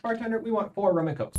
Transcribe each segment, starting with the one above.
Bartender, we want 4 rum and cokes.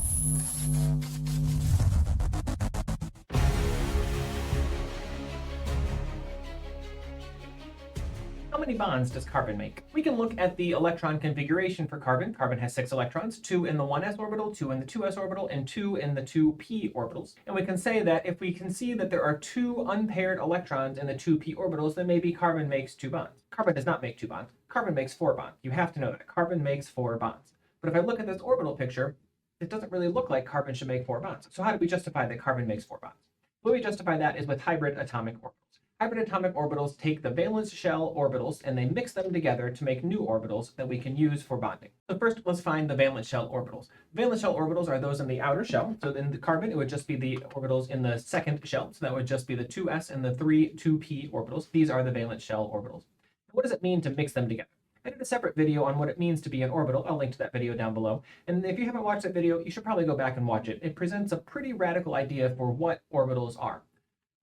How many bonds does carbon make? We can look at the electron configuration for carbon. Carbon has 6 electrons, 2 in the 1s orbital, 2 in the 2s orbital, and 2 in the 2p orbitals. And we can say that if we can see that there are 2 unpaired electrons in the 2p orbitals, then maybe carbon makes 2 bonds. Carbon does not make 2 bonds. Carbon makes 4 bonds. You have to know that. Carbon makes 4 bonds. But if I look at this orbital picture, it doesn't really look like carbon should make 4 bonds. So how do we justify that carbon makes 4 bonds? The way we justify that is with hybrid atomic orbitals. Hybrid atomic orbitals take the valence shell orbitals and they mix them together to make new orbitals that we can use for bonding. So first, let's find the valence shell orbitals. Valence shell orbitals are those in the outer shell. So in the carbon, it would just be the orbitals in the second shell. So that would just be the 2s and the 2p orbitals. These are the valence shell orbitals. What does it mean to mix them together? I did a separate video on what it means to be an orbital. I'll link to that video down below. And if you haven't watched that video, you should probably go back and watch it. It presents a pretty radical idea for what orbitals are.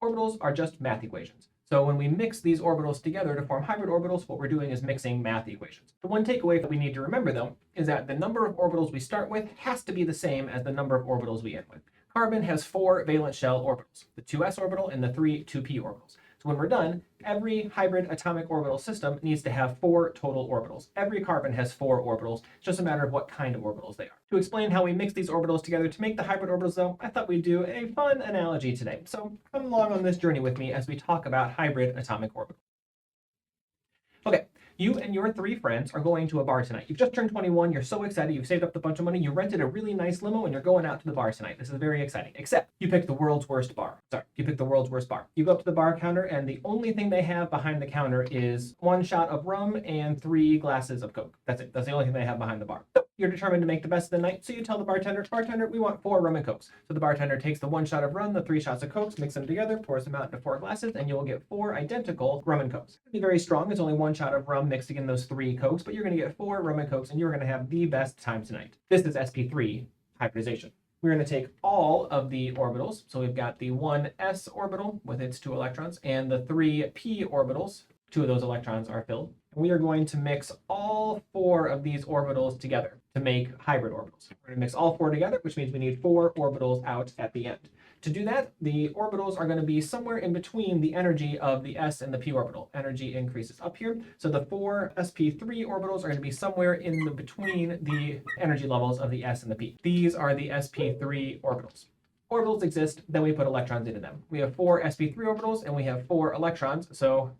Orbitals are just math equations. So when we mix these orbitals together to form hybrid orbitals, what we're doing is mixing math equations. The one takeaway that we need to remember, though, is that the number of orbitals we start with has to be the same as the number of orbitals we end with. Carbon has 4 valence shell orbitals, the 2s orbital and the 2p orbitals. So when we're done, every hybrid atomic orbital system needs to have 4 total orbitals. Every carbon has 4 orbitals. It's just a matter of what kind of orbitals they are. To explain how we mix these orbitals together to make the hybrid orbitals, though, I thought we'd do a fun analogy today. So come along on this journey with me as we talk about hybrid atomic orbitals. Okay, you and your 3 friends are going to a bar tonight. You've just turned 21, you're so excited, you've saved up a bunch of money, you rented a really nice limo, and you're going out to the bar tonight. This is very exciting, except you picked the world's worst bar. You picked the world's worst bar. You go up to the bar counter, and the only thing they have behind the counter is 1 shot of rum and 3 glasses of Coke. That's it. That's the only thing they have behind the bar. So you're determined to make the best of the night, so you tell the bartender, bartender, we want 4 rum and Cokes. So the bartender takes the 1 shot of rum, the 3 shots of Cokes, mix them together, pours them out into 4 glasses, and you will get 4 identical rum and Cokes. It'll be very strong. It's only 1 shot of rum mixed in those 3 Cokes, but you're going to get 4 rum and Cokes, and you're going to have the best time tonight. This is sp3 hybridization. We're going to take all of the orbitals. So we've got the 1s orbital with its 2 electrons and the 3p orbitals. 2 of those electrons are filled. And we are going to mix all 4 of these orbitals together to make hybrid orbitals. We're going to mix all 4 together, which means we need 4 orbitals out at the end. To do that, the orbitals are going to be somewhere in between the energy of the s and the p orbital. Energy increases up here. So the 4 sp3 orbitals are going to be somewhere in between the energy levels of the s and the p. These are the sp3 orbitals. Orbitals exist, then we put electrons into them. We have 4 sp3 orbitals and we have 4 electrons. So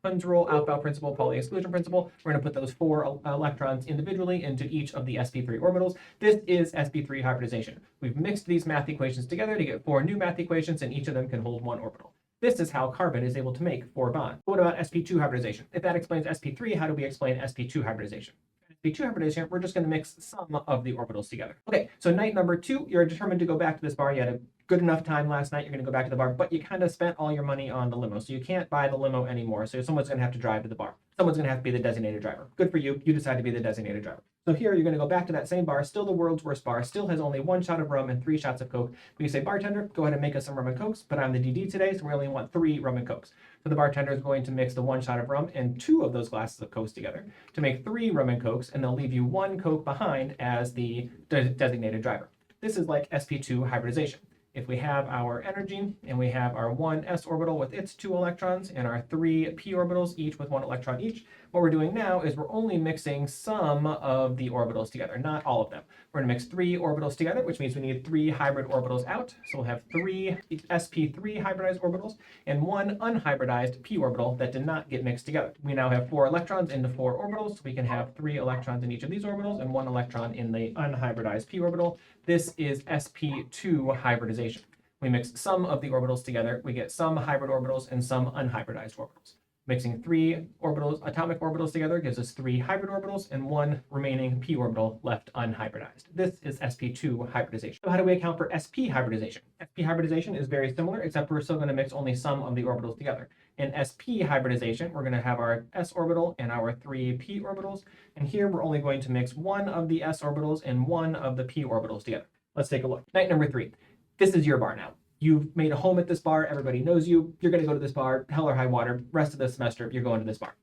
Hund's rule, Aufbau principle, Pauli exclusion principle. We're going to put those 4 electrons individually into each of the sp3 orbitals. This is sp3 hybridization. We've mixed these math equations together to get 4 new math equations, and each of them can hold 1 orbital. This is how carbon is able to make 4 bonds. What about sp2 hybridization? If that explains sp3, how do we explain sp2 hybridization? sp2 hybridization, we're just going to mix some of the orbitals together. Okay, so night number 2, you're determined to go back to this bar. You had a good enough time last night, you're going to go back to the bar, but you kind of spent all your money on the limo, so you can't buy the limo anymore. So someone's going to have to drive to the bar. Someone's going to have to be the designated driver. Good for you. You decide to be the designated driver. So here you're going to go back to that same bar, still the world's worst bar, still has only 1 shot of rum and 3 shots of Coke. But you say, bartender, go ahead and make us some rum and Cokes, but I'm the DD today, so we only want 3 rum and Cokes. So the bartender is going to mix the 1 shot of rum and 2 of those glasses of Cokes together to make 3 rum and Cokes, and they'll leave you 1 Coke behind as the designated driver. This is like sp2 hybridization. If we have our energy and we have our 1s orbital with its 2 electrons and our 3p orbitals, each with 1 electron each, what we're doing now is we're only mixing some of the orbitals together, not all of them. We're going to mix 3 orbitals together, which means we need 3 hybrid orbitals out. So we'll have 3 sp3 hybridized orbitals and 1 unhybridized p orbital that did not get mixed together. We now have 4 electrons into 4 orbitals. So we can have 3 electrons in each of these orbitals and 1 electron in the unhybridized p orbital. This is sp2 hybridization. We mix some of the orbitals together. We get some hybrid orbitals and some unhybridized orbitals. Mixing 3 orbitals, atomic orbitals together gives us 3 hybrid orbitals and 1 remaining p orbital left unhybridized. This is sp2 hybridization. So how do we account for sp hybridization? sp hybridization is very similar, except we're still going to mix only some of the orbitals together. In sp hybridization, we're going to have our s orbital and our 3p orbitals. And here we're only going to mix 1 of the s orbitals and 1 of the p orbitals together. Let's take a look. Night number 3. This is your bar now. You've made a home at this bar. Everybody knows you. You're going to go to this bar, hell or high water. Rest of the semester, you're going to this bar.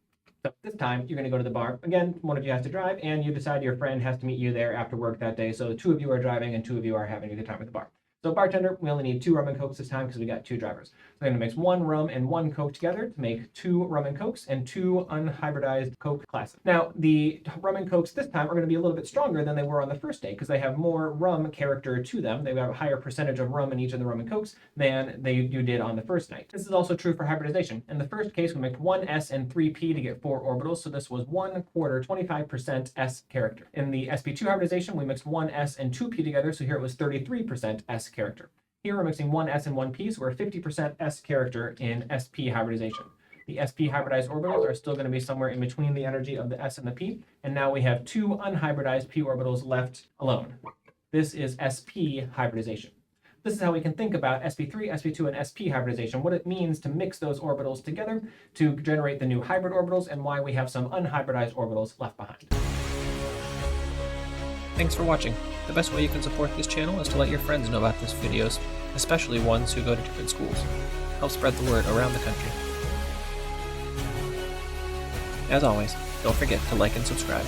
So this time you're going to go to the bar. Again, one of you has to drive, and you decide your friend has to meet you there after work that day. So 2 of you are driving and 2 of you are having a good time at the bar. So bartender, we only need 2 rum and cokes this time because we got 2 drivers. So I'm going to mix 1 rum and 1 coke together to make 2 rum and cokes and 2 unhybridized coke classes. Now, the rum and cokes this time are going to be a little bit stronger than they were on the first day because they have more rum character to them. They have a higher percentage of rum in each of the rum and cokes than you did on the first night. This is also true for hybridization. In the first case, we mixed 1 S and 3 P to get 4 orbitals. So this was 1/4, 25% S character. In the sp2 hybridization, we mixed 1 S and 2 P together. So here it was 33% S character. Here we're mixing 1 S and 1 P, so we're 50% S character in sp hybridization. The sp hybridized orbitals are still going to be somewhere in between the energy of the S and the P, and now we have 2 unhybridized p orbitals left alone. This is sp hybridization. This is how we can think about sp3, sp2, and sp hybridization, what it means to mix those orbitals together to generate the new hybrid orbitals, and why we have some unhybridized orbitals left behind. Thanks for watching. The best way you can support this channel is to let your friends know about these videos, especially ones who go to different schools. Help spread the word around the country. As always, don't forget to like and subscribe.